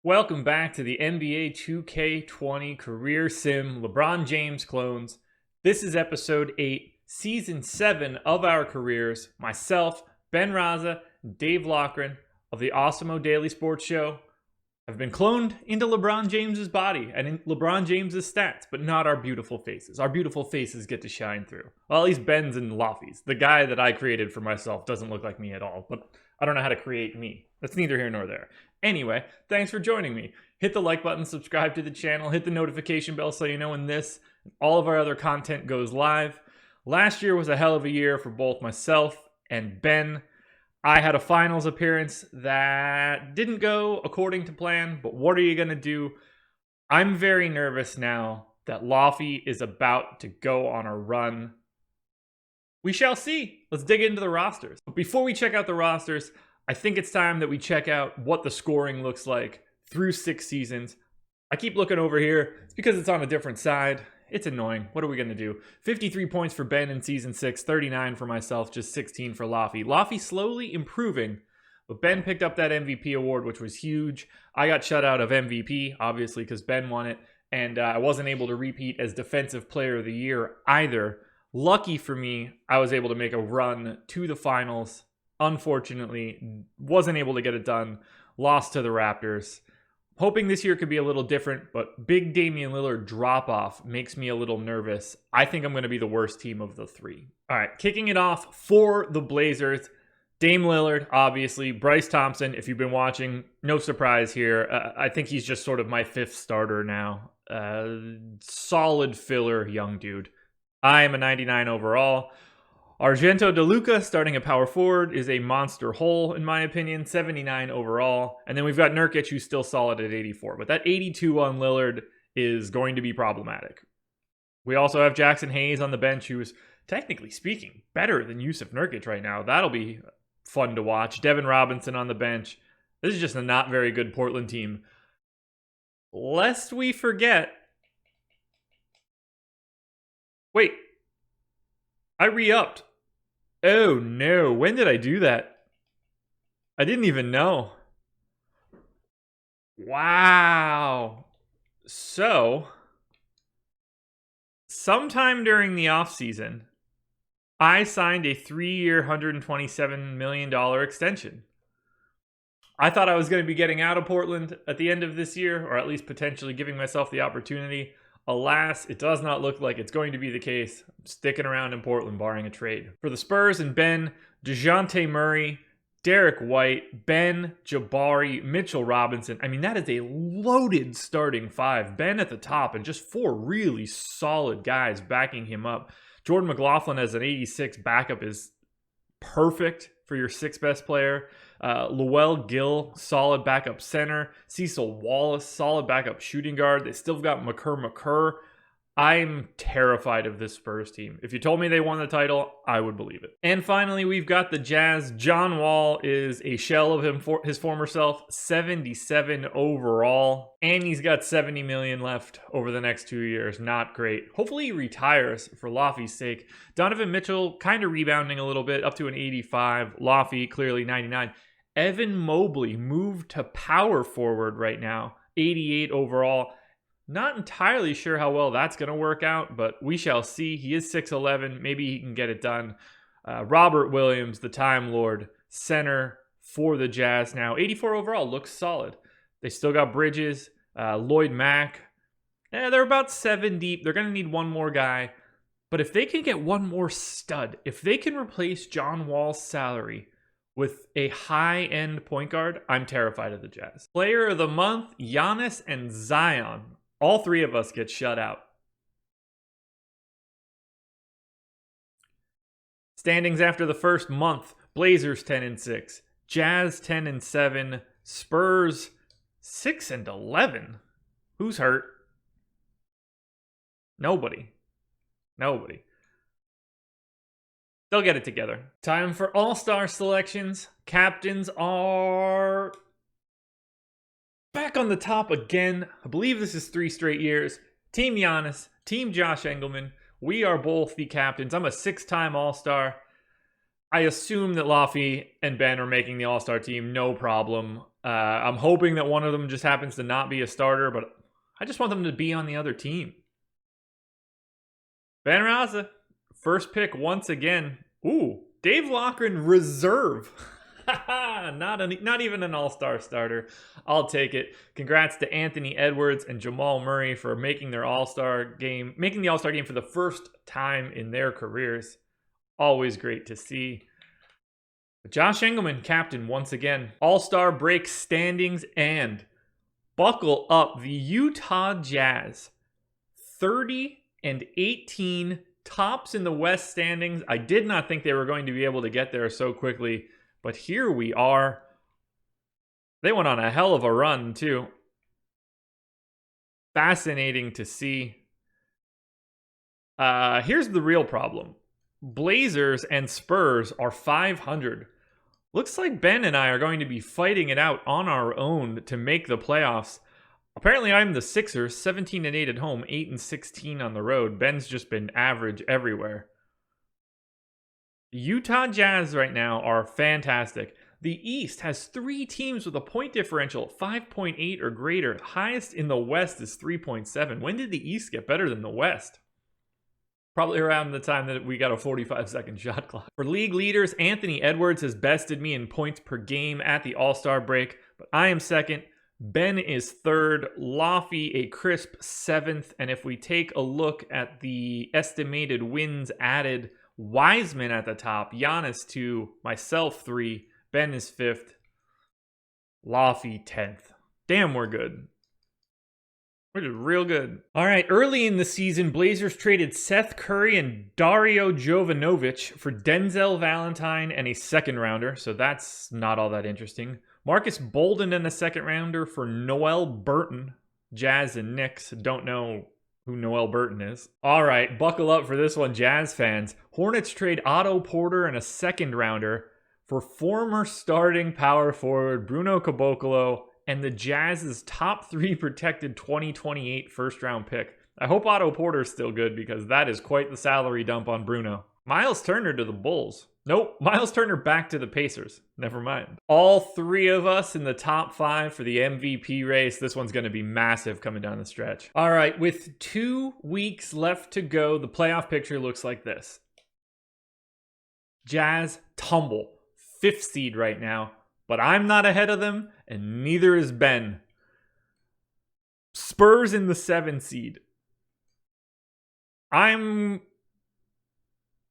Welcome back to the NBA 2K20 Career Sim LeBron James clones. This is episode 8, season 7 of our careers. Myself, Ben Rasa, and Dave Loughran of the Awesemo Daily Sports Show have been cloned into LeBron James's body and in LeBron James's stats, but not our beautiful faces. Our beautiful faces get to shine through. Well, at least Ben's and Lofty's. The guy that I created for myself doesn't look like me at all, but I don't know how to create me. That's neither here nor there. Anyway, thanks for joining me. Hit the like button, subscribe to the channel, hit the notification bell so you know when this and all of our other content goes live. Last year was a hell of a year for both myself and Ben. I had a finals appearance that didn't go according to plan, but what are you going to do? I'm very nervous now that Lofty is about to go on a run. We shall see. Let's dig into the rosters. But before we check out the rosters, I think it's time that we check out what the scoring looks like through 6 seasons. I keep looking over here. It's because it's on a different side. It's annoying. What are we going to do? 53 points for Ben in season 6, 39 for myself, just 16 for Lofty. Lofty slowly improving, but Ben picked up that MVP award, which was huge. I got shut out of MVP, obviously, because Ben won it, and I wasn't able to repeat as Defensive Player of the Year either. Lucky for me, I was able to make a run to the finals. Unfortunately, wasn't able to get it done. Lost to the Raptors. Hoping this year could be a little different, but big Damian Lillard drop-off makes me a little nervous. I think I'm going to be the worst team of the 3. All right, kicking it off for the Blazers. Dame Lillard, obviously. Bryce Thompson, if you've been watching, no surprise here. I think he's just sort of my 5th starter now. Solid filler, young dude. I am a 99 overall. Argento DeLuca, starting at power forward, is a monster hole, in my opinion. 79 overall. And then we've got Nurkic, who's still solid at 84. But that 82 on Lillard is going to be problematic. We also have Jackson Hayes on the bench, who's, technically speaking, better than Yusuf Nurkic right now. That'll be fun to watch. Devin Robinson on the bench. This is just a not very good Portland team. Lest we forget... Wait. I re-upped. Oh no, when did I do that? I didn't even know. Wow. So, sometime during the offseason, I signed a 3-year, $127 million extension. I thought I was going to be getting out of Portland at the end of this year, or at least potentially giving myself the opportunity. Alas, it does not look like it's going to be the case. I'm sticking around in Portland, barring a trade. For the Spurs and Ben, DeJounte Murray, Derek White, Ben, Jabari, Mitchell Robinson. I mean, that is a loaded starting 5. Ben at the top and just 4 really solid guys backing him up. Jordan McLaughlin as an 86 backup is perfect for your 6th best player. Lowell Gill, solid backup center. Cecil Wallace, solid backup shooting guard. They still got McCurr. I'm terrified of this Spurs team. If you told me they won the title, I would believe it. And finally, we've got the Jazz. John Wall is a shell of his former self, 77 overall. And he's got $70 million left over the next 2 years. Not great. Hopefully he retires for Lofty's sake. Donovan Mitchell kind of rebounding a little bit, up to an 85. Lofty clearly 99. Evan Mobley moved to power forward right now, 88 overall. Not entirely sure how well that's going to work out, but we shall see. He is 6'11". Maybe he can get it done. Robert Williams, the Time Lord, center for the Jazz now. 84 overall, looks solid. They still got Bridges, Lloyd Mack. They're about 7 deep. They're going to need one more guy. But if they can get one more stud, if they can replace John Wall's salary with a high-end point guard, I'm terrified of the Jazz. Player of the month, Giannis and Zion. All 3 of us get shut out. Standings after the first month. Blazers 10-6. Jazz 10-7. Spurs 6-11. Who's hurt? Nobody. They'll get it together. Time for all-star selections. Captains are back on the top again. I believe this is 3 straight years. Team Giannis, Team Josh Engleman. We are both the captains. I'm a 6-time all-star. I assume that Lofty and Ben are making the all-star team, no problem. I'm hoping that one of them just happens to not be a starter, but I just want them to be on the other team. Ben Rasa, first pick once again. Ooh, Dave Loughran reserve. Not even an all-star starter. I'll take it. Congrats to Anthony Edwards and Jamal Murray for making the all-star game for the first time in their careers. Always great to see. Josh Engleman, captain once again. All-star break standings, and buckle up, the Utah Jazz. 30-18, tops in the West standings. I did not think they were going to be able to get there so quickly, but here we are. They went on a hell of a run, too. Fascinating to see. Here's the real problem. Blazers and Spurs are 500. Looks like Ben and I are going to be fighting it out on our own to make the playoffs. Apparently, I'm the Sixers, 17-8 at home, 8-16 on the road. Ben's just been average everywhere. The Utah Jazz right now are fantastic. The East has 3 teams with a point differential, 5.8 or greater. The highest in the West is 3.7. When did the East get better than the West? Probably around the time that we got a 45-second shot clock. For league leaders, Anthony Edwards has bested me in points per game at the All-Star break, but I am second. Ben is third. Laffy a crisp 7th. And if we take a look at the estimated wins added, Wiseman at the top, Giannis 2, myself 3, Ben is 5th, Laffy 10th. Damn, we're good. We're just real good. All right, early in the season, Blazers traded Seth Curry and Dario Jovanovic for Denzel Valentine and a second-rounder, so that's not all that interesting. Marcus Bolden and a second-rounder for Noel Burton. Jazz and Knicks don't know who Noel Burton is. All right, buckle up for this one, Jazz fans. Hornets trade Otto Porter and a second-rounder for former starting power forward Bruno Caboclo and the Jazz's top 3 protected 2028 first-round pick. I hope Otto Porter's still good because that is quite the salary dump on Bruno. Miles Turner to the Bulls. Nope, Miles Turner back to the Pacers. Never mind. All 3 of us in the top 5 for the MVP race. This one's going to be massive coming down the stretch. All right, with 2 weeks left to go, the playoff picture looks like this. Jazz tumble. 5th seed right now. But I'm not ahead of them, and neither is Ben. Spurs in the 7th seed. I'm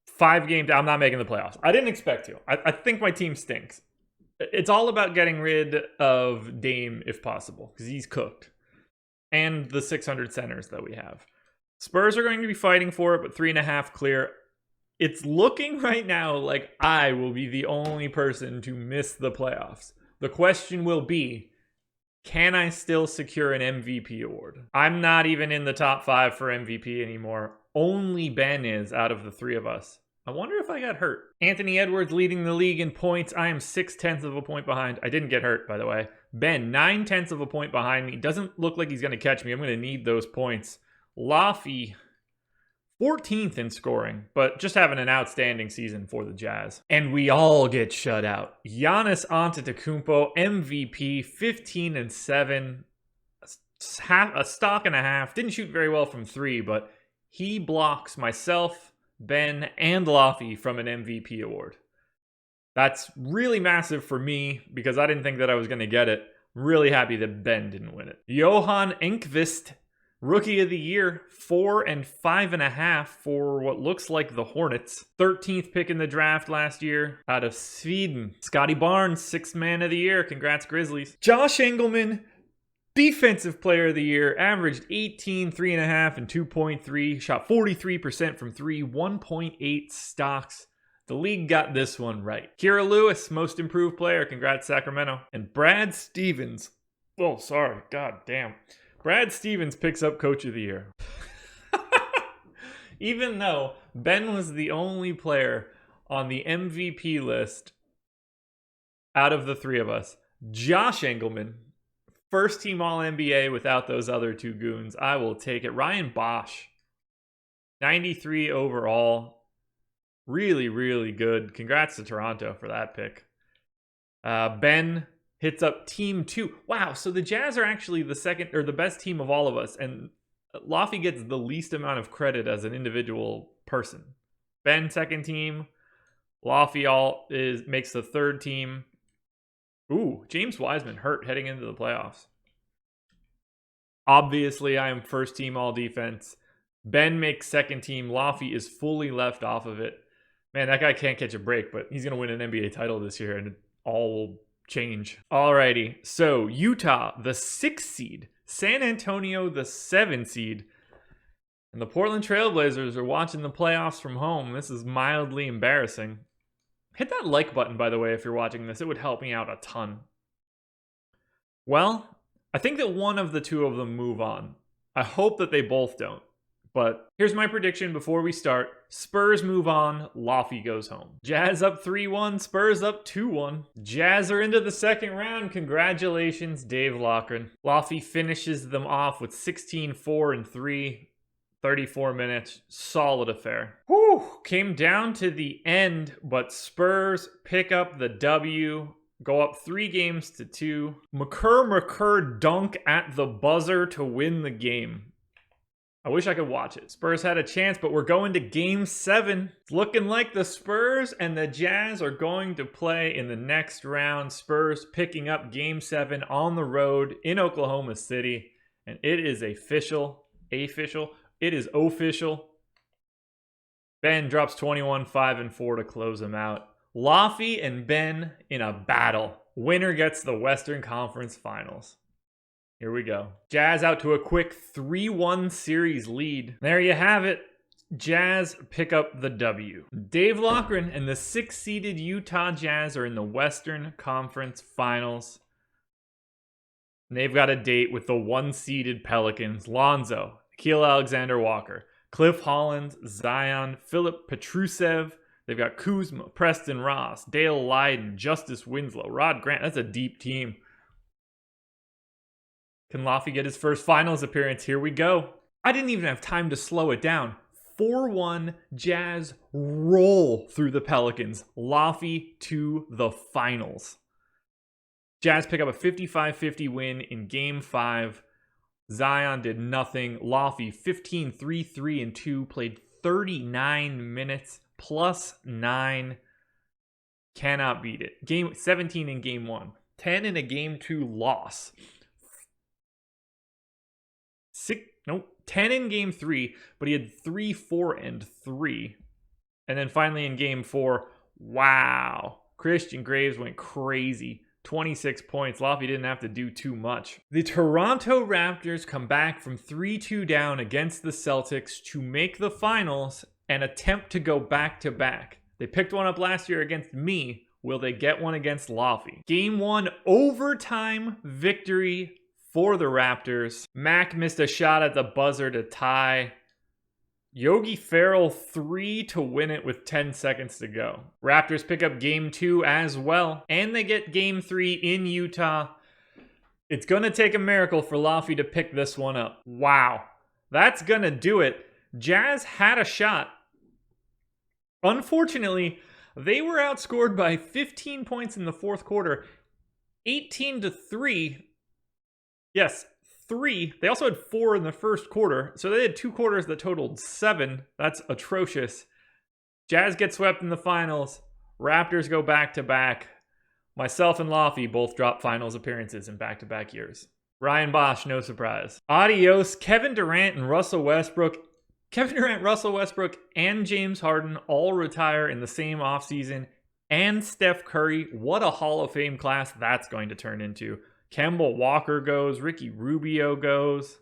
5 games down. I'm not making the playoffs. I didn't expect to. I think my team stinks. It's all about getting rid of Dame if possible, because he's cooked. And the 600 centers that we have. Spurs are going to be fighting for it, but 3.5 clear. It's looking right now like I will be the only person to miss the playoffs. The question will be, can I still secure an MVP award? I'm not even in the top 5 for MVP anymore. Only Ben is out of the 3 of us. I wonder if I got hurt. Anthony Edwards leading the league in points. I am 0.6 of a point behind. I didn't get hurt, by the way. Ben, 0.9 of a point behind me. Doesn't look like he's going to catch me. I'm going to need those points. Laffy, 14th in scoring, but just having an outstanding season for the Jazz. And we all get shut out. Giannis Antetokounmpo, MVP, 15-7, a stock and a half. Didn't shoot very well from 3, but he blocks myself, Ben, and Laffy from an MVP award. That's really massive for me because I didn't think that I was going to get it. Really happy that Ben didn't win it. Johan Enqvist, Rookie of the Year, 4 and 5.5 for what looks like the Hornets. 13th pick in the draft last year out of Sweden. Scotty Barnes, 6th man of the year. Congrats, Grizzlies. Josh Engleman, Defensive Player of the Year, averaged 18, 3.5, and 2.3. Shot 43% from 3, 1.8 stocks. The league got this one right. Kira Lewis, Most Improved Player. Congrats, Sacramento. And Brad Stevens. Oh, sorry. God damn. Brad Stevens picks up Coach of the Year. Even though Ben was the only player on the MVP list out of the 3 of us. Josh Engleman, first team All-NBA without those other 2 goons. I will take it. Ryan Bosch, 93 overall. Really, really good. Congrats to Toronto for that pick. Ben, hits up team 2. Wow, so the Jazz are actually the second or the best team of all of us, and Laffy gets the least amount of credit as an individual person. Ben, second team. Laffy makes the third team. Ooh, James Wiseman hurt heading into the playoffs. Obviously, I am first team all defense. Ben makes second team. Laffy is fully left off of it. Man, that guy can't catch a break, but he's going to win an NBA title this year, and it all will change. Alrighty, so Utah, the 6th seed. San Antonio, the 7th seed. And the Portland Trailblazers are watching the playoffs from home. This is mildly embarrassing. Hit that like button, by the way, if you're watching this. It would help me out a ton. Well, I think that one of the two of them move on. I hope that they both don't. But here's my prediction before we start. Spurs move on, Laffy goes home. Jazz up 3-1, Spurs up 2-1. Jazz are into the second round. Congratulations, Dave Loughran. Laffy finishes them off with 16-4-3. 34 minutes. Solid affair. Whew. Came down to the end, but Spurs pick up the W. Go up 3-2. McCurr dunk at the buzzer to win the game. I wish I could watch it. Spurs had a chance, but we're going to Game 7. It's looking like the Spurs and the Jazz are going to play in the next round. Spurs picking up Game 7 on the road in Oklahoma City. And it is official. It is official. Ben drops 21, 5, and 4 to close him out. Laffy and Ben in a battle. Winner gets the Western Conference Finals. Here we go. Jazz out to a quick 3-1 series lead. There you have it. Jazz pick up the W. Dave Loughran and the 6th-seeded Utah Jazz are in the Western Conference Finals. And they've got a date with the 1-seeded Pelicans. Lonzo, Nikhil Alexander-Walker, Cliff Hollins, Zion, Philip Petrusev. They've got Kuzma, Preston Ross, Dale Lyden, Justice Winslow, Rod Grant. That's a deep team. Can Laffy get his first finals appearance? Here we go. I didn't even have time to slow it down. 4-1 Jazz roll through the Pelicans. Laffy to the finals. Jazz pick up a 55-50 win in Game 5. Zion did nothing. Laffy 15, 3, 3, and 2. Played 39 minutes plus 9. Cannot beat it. Game 17 in Game 1. 10 in a Game 2 loss. 10 in Game 3, but he had 3, 4, and 3. And then finally in Game 4, wow. Christian Graves went crazy. 26 points. Laffy didn't have to do too much. The Toronto Raptors come back from 3-2 down against the Celtics to make the finals and attempt to go back-to-back. They picked one up last year against me. Will they get one against Laffy? Game 1 overtime victory for the Raptors. Mac missed a shot at the buzzer to tie. Yogi Ferrell 3 to win it with 10 seconds to go. Raptors pick up Game 2 as well, and they get Game 3 in Utah. It's going to take a miracle for Laffy to pick this one up. Wow. That's going to do it. Jazz had a shot. Unfortunately, they were outscored by 15 points in the fourth quarter, 18-3. Yes, 3. They also had 4 in the first quarter, so they had 2 quarters that totaled 7. That's atrocious. Jazz get swept in the finals. Raptors go back-to-back. Myself and Laffy both drop finals appearances in back-to-back years. Ryan Bosch, no surprise. Adios, Kevin Durant and Russell Westbrook. Kevin Durant, Russell Westbrook, and James Harden all retire in the same offseason. And Steph Curry. What a Hall of Fame class that's going to turn into. Kemba Walker goes. Ricky Rubio goes.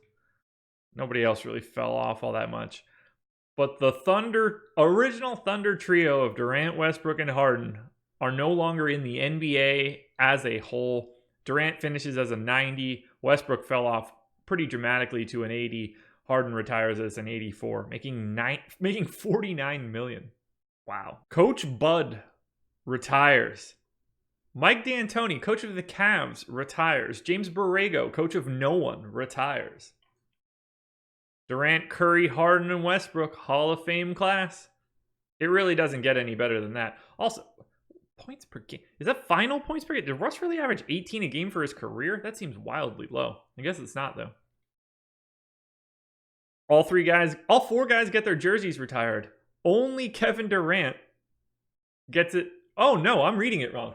Nobody else really fell off all that much. But the original Thunder trio of Durant, Westbrook, and Harden are no longer in the NBA as a whole. Durant finishes as a 90. Westbrook fell off pretty dramatically to an 80. Harden retires as an 84, making $49 million. Wow. Coach Bud retires. Mike D'Antoni, coach of the Cavs, retires. James Borrego, coach of no one, retires. Durant, Curry, Harden, and Westbrook, Hall of Fame class. It really doesn't get any better than that. Also, Points per game. Is that final points per game? Did Russ really average 18 a game for his career? That seems wildly low. I guess it's not, though. All four guys get their jerseys retired. Only Kevin Durant gets it. Oh, no, I'm reading it wrong.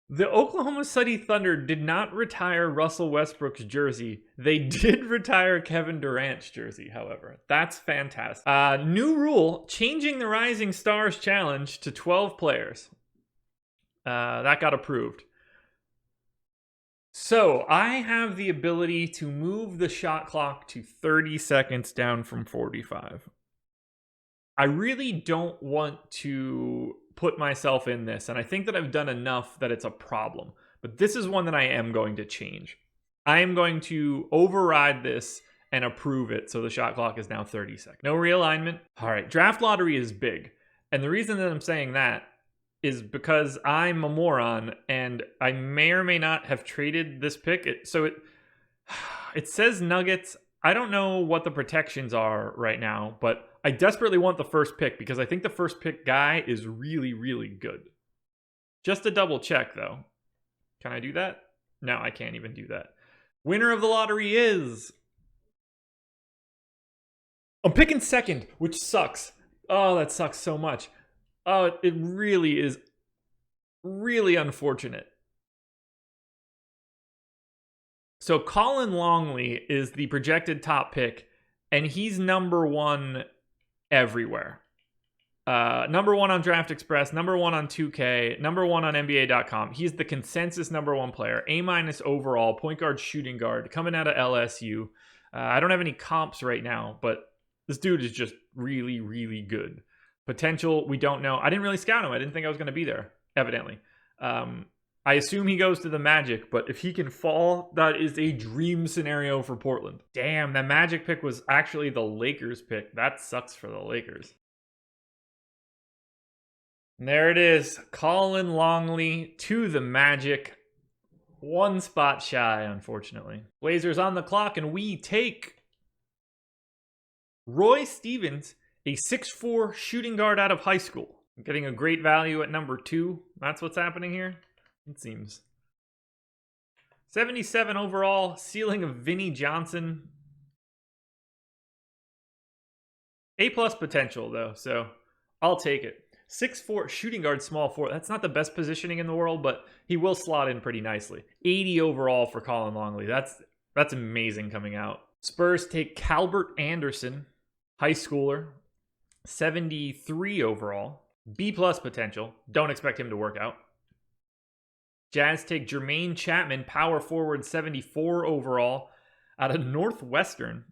The Oklahoma City Thunder did not retire Russell Westbrook's jersey. They did retire Kevin Durant's jersey, however. That's fantastic. New rule, changing the Rising Stars Challenge to 12 players. That got approved. So I have the ability to move the shot clock to 30 seconds down from 45. I really don't want to put myself in this, and I think that I've done enough that it's a problem. But this is one that I am going to change. I am going to override this and approve it so the shot clock is now 30 seconds. No realignment. All right, draft lottery is big. And the reason that I'm saying that is because I'm a moron and I may or may not have traded this pick. It says Nuggets. I don't know what the protections are right now, but I desperately want the first pick because I think the first pick guy is really, really good. Just to double check, though. Can I do that? No, I can't even do that. Winner of the lottery is... I'm picking second, which sucks. Oh, that sucks so much. Oh, it really is really unfortunate. So Colin Longley is the projected top pick, and he's number one everywhere. Number one on Draft Express, number one on 2K, number one on NBA.com. He's the consensus number one player. A- overall, point guard, shooting guard, coming out of LSU. I don't have any comps right now, but this dude is just really, really good. Potential, we don't know. I didn't really scout him. I didn't think I was going to be there, evidently. I assume he goes to the Magic, but if he can fall, that is a dream scenario for Portland. Damn, that Magic pick was actually the Lakers pick. That sucks for the Lakers. And there it is. Colin Longley to the Magic. One spot shy, unfortunately. Blazers on the clock, and we take Roy Stevens, a 6'4" shooting guard out of high school. Getting a great value at number 2. That's what's happening here, it seems. 77 overall, ceiling of Vinnie Johnson. A+ potential, though, so I'll take it. 6'4", shooting guard, small forward. That's not the best positioning in the world, but he will slot in pretty nicely. 80 overall for Colin Longley. That's amazing coming out. Spurs take Calbert Anderson, high schooler. 73 overall. B+ potential. Don't expect him to work out. Jazz take Jermaine Chapman, power forward, 74 overall, out of Northwestern.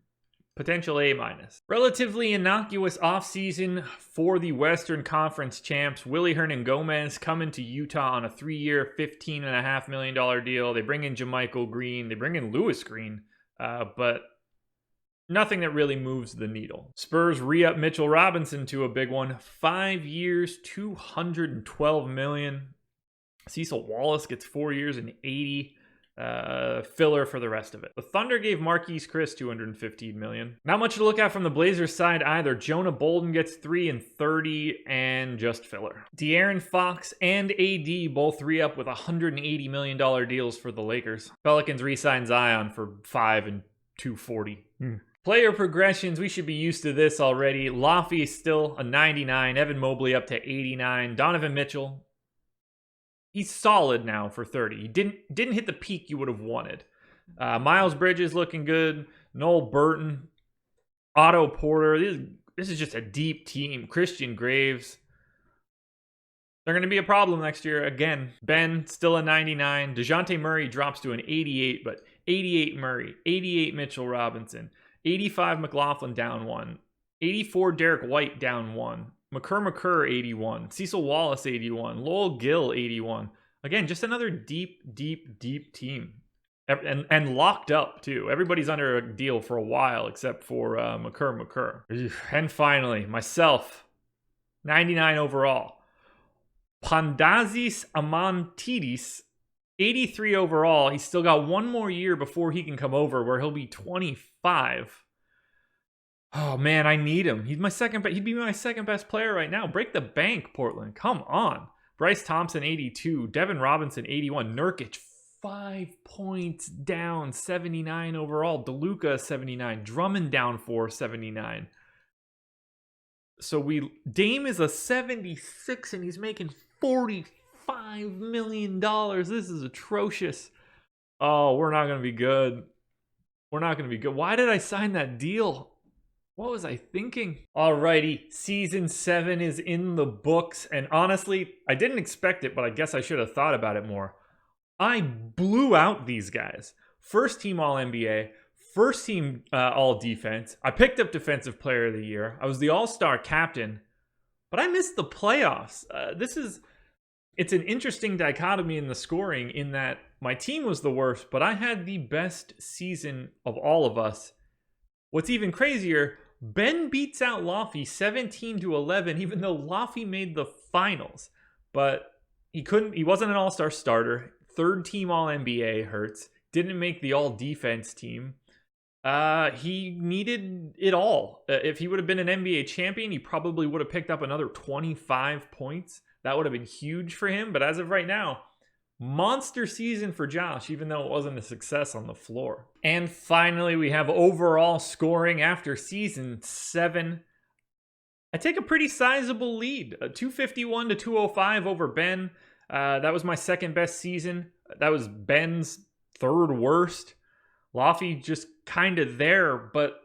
Potential A-. Relatively innocuous offseason for the Western Conference champs. Willie Hernangomez coming to Utah on a 3-year, $15.5 million deal. They bring in JaMychal Green. They bring in Lewis Green. But nothing that really moves the needle. Spurs re-up Mitchell Robinson to a big one. 5 years, $212 million. Cecil Wallace gets 4 years and 80. Filler for the rest of it. The Thunder gave Marquise Chris $215 million. Not much to look at from the Blazers side either. Jonah Bolden gets 3 and 30 and just filler. De'Aaron Fox and AD both re-up with $180 million deals for the Lakers. Pelicans re-sign Zion for 5 and 240. Player progressions, we should be used to this already. Laffy still a 99. Evan Mobley up to 89. Donovan Mitchell, he's solid now for 30. He didn't hit the peak you would have wanted. Miles Bridges looking good. Noel Burton. Otto Porter. This is just a deep team. Christian Graves. They're going to be a problem next year again. Ben still a 99. DeJounte Murray drops to an 88, but 88 Murray. 88 Mitchell Robinson. 85 McLaughlin down 1. 84 Derek White down 1. McCurr 81. Cecil Wallace 81. Lowell Gill 81. Again, just another deep team. And locked up too. Everybody's under a deal for a while except for McCurr. And finally, myself, 99 overall. Pandazis Amantidis, 83 overall. He's still got one more year before he can come over where he'll be 25. Oh man, I need him. He'd be my second best player right now. Break the bank, Portland. Come on. Bryce Thompson, 82. Devin Robinson, 81. Nurkic, 5 points down, 79 overall. DeLuca, 79. Drummond down 4, 79. So Dame is a 76 and he's making $45 million. This is atrocious. Oh, we're not going to be good. We're not going to be good. Why did I sign that deal? What was I thinking? Alrighty, season 7 is in the books. And honestly, I didn't expect it, but I guess I should have thought about it more. I blew out these guys. First team All-NBA. First team All-Defense. I picked up Defensive Player of the Year. I was the All-Star captain. But I missed the playoffs. It's an interesting dichotomy in the scoring in that my team was the worst, but I had the best season of all of us. What's even crazier, Ben beats out Laffy 17-11, even though Laffy made the finals. But he wasn't an all-star starter. Third team All-NBA hurts. Didn't make the all-defense team. He needed it all. If he would have been an NBA champion, he probably would have picked up another 25 points. That would have been huge for him. But as of right now, monster season for Josh, even though it wasn't a success on the floor. And finally, we have overall scoring after season 7. I take a pretty sizable lead, 251-205 over Ben. That was my second best season. That was Ben's third worst. Laffy just kind of there, but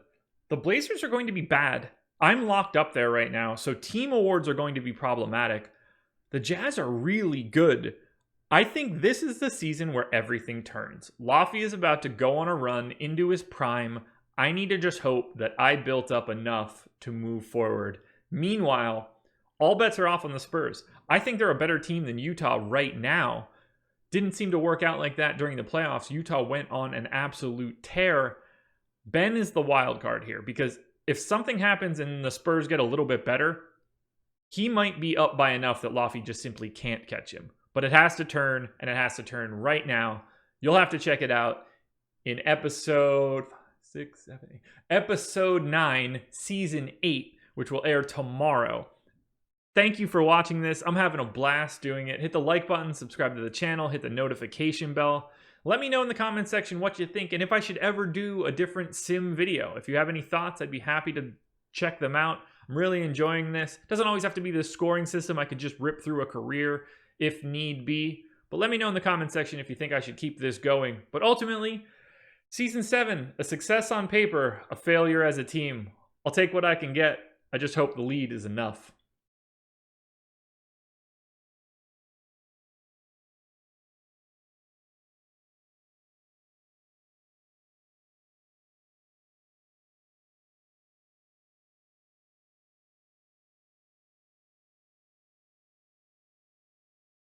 the Blazers are going to be bad. I'm locked up there right now, so team awards are going to be problematic. The Jazz are really good. I think this is the season where everything turns. Laffy is about to go on a run into his prime. I need to just hope that I built up enough to move forward. Meanwhile, all bets are off on the Spurs. I think they're a better team than Utah right now. Didn't seem to work out like that during the playoffs. Utah went on an absolute tear. Ben is the wild card here because if something happens and the Spurs get a little bit better, he might be up by enough that Laffy just simply can't catch him. But it has to turn, and it has to turn right now. You'll have to check it out in episode 9, season 8, which will air tomorrow. Thank you for watching this. I'm having a blast doing it. Hit the like button, subscribe to the channel, hit the notification bell. Let me know in the comment section what you think and if I should ever do a different sim video. If you have any thoughts, I'd be happy to check them out. I'm really enjoying this. Doesn't always have to be the scoring system. I could just rip through a career if need be. But let me know in the comment section if you think I should keep this going. But ultimately, season 7, a success on paper, a failure as a team. I'll take what I can get. I just hope the lead is enough.